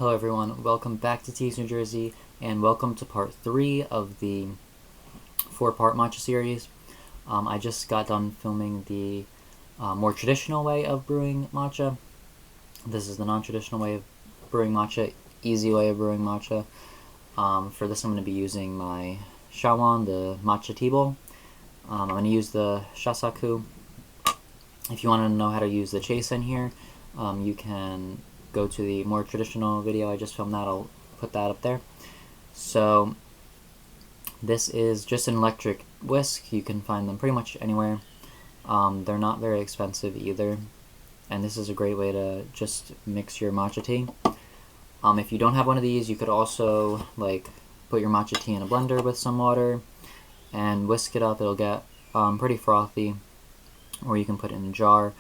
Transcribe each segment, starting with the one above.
Hello everyone, welcome back to Tees New Jersey, and welcome to part 3 of the 4-part matcha series. I just got done filming the more traditional way of brewing matcha. This is the non-traditional way of brewing matcha, easy way of brewing matcha. For this I'm going to be using my shawan, the matcha tea bowl. I'm going to use the shaku. If you want to know how to use the chase in here, you can go to the more traditional video I just filmed that. I'll put that up there. So this is just an electric whisk. You can find them pretty much anywhere. They're not very expensive either, and this is a great way to just mix your matcha tea. If you don't have one of these, you could also put your matcha tea in a blender with some water and whisk it up. It'll get pretty frothy, or you can put it in a jar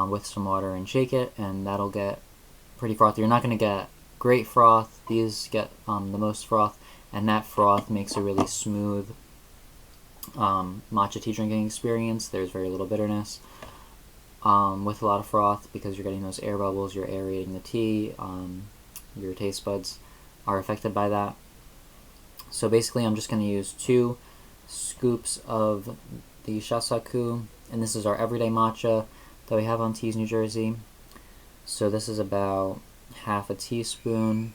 with some water and shake it, and that'll get pretty frothy. You're not going to get great froth. These get the most froth, and that froth makes a really smooth matcha tea drinking experience. There's very little bitterness with a lot of froth because you're getting those air bubbles, you're aerating the tea, your taste buds are affected by that. So basically I'm just going to use 2 scoops of the shaku, and this is our everyday matcha that we have on Tees New Jersey. So this is about half a teaspoon.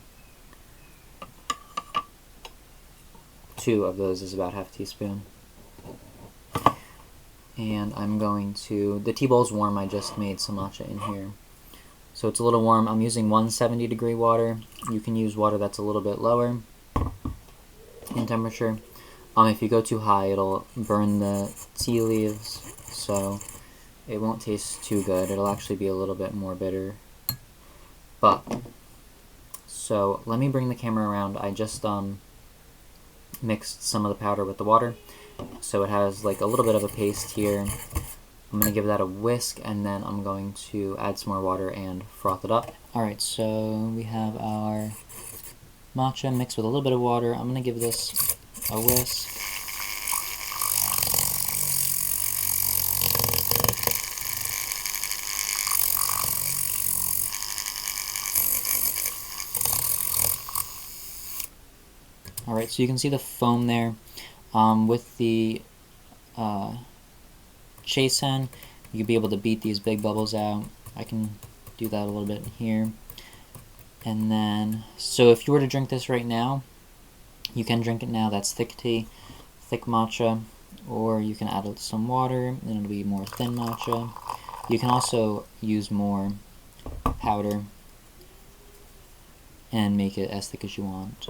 2 of those is about half a teaspoon. And I'm going to, the tea bowl's warm, I just made some matcha in here. So it's a little warm. I'm using 170-degree water. You can use water that's a little bit lower in temperature. If you go too high, it'll burn the tea leaves, so it won't taste too good. It'll actually be a little bit more bitter. So let me bring the camera around. I just mixed some of the powder with the water, so it has like a little bit of a paste here. I'm going to give that a whisk, and then I'm going to add some more water and froth it up. Alright, so we have our matcha mixed with a little bit of water. I'm going to give this a whisk. Alright, so you can see the foam there. With the chasen, you'll be able to beat these big bubbles out. I can do that a little bit here. And then, so if you were to drink this right now, you can drink it now. That's thick tea, thick matcha, or you can add some water and it'll be more thin matcha. You can also use more powder and make it as thick as you want.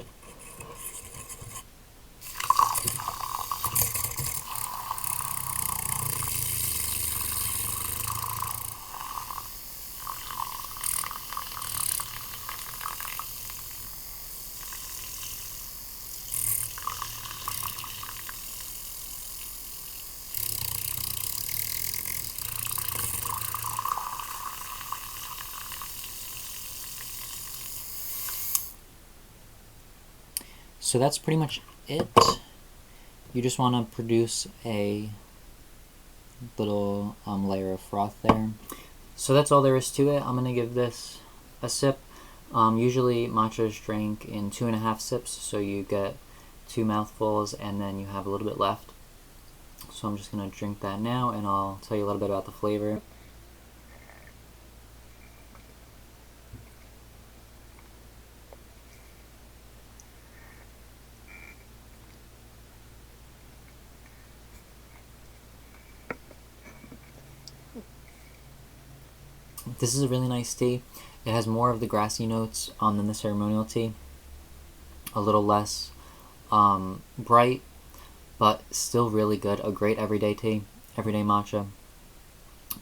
So that's pretty much it. You just want to produce a little layer of froth there. So that's all there is to it. I'm going to give this a sip. Usually matcha is drank in 2.5 sips, so you get 2 mouthfuls and then you have a little bit left. So I'm just going to drink that now, and I'll tell you a little bit about the flavor. This is a really nice tea. It has more of the grassy notes than the ceremonial tea. A little less bright, but still really good. A great everyday tea, everyday matcha.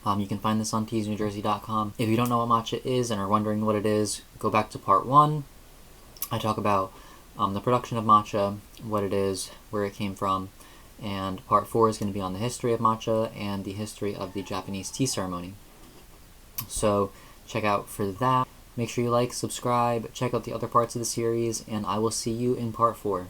You can find this on teesnewjersey.com. If you don't know what matcha is and are wondering what it is, go back to part 1. I talk about the production of matcha, what it is, where it came from, and part 4 is going to be on the history of matcha and the history of the Japanese tea ceremony. So check out for that. Make sure you like, subscribe, check out the other parts of the series, and I will see you in part 4.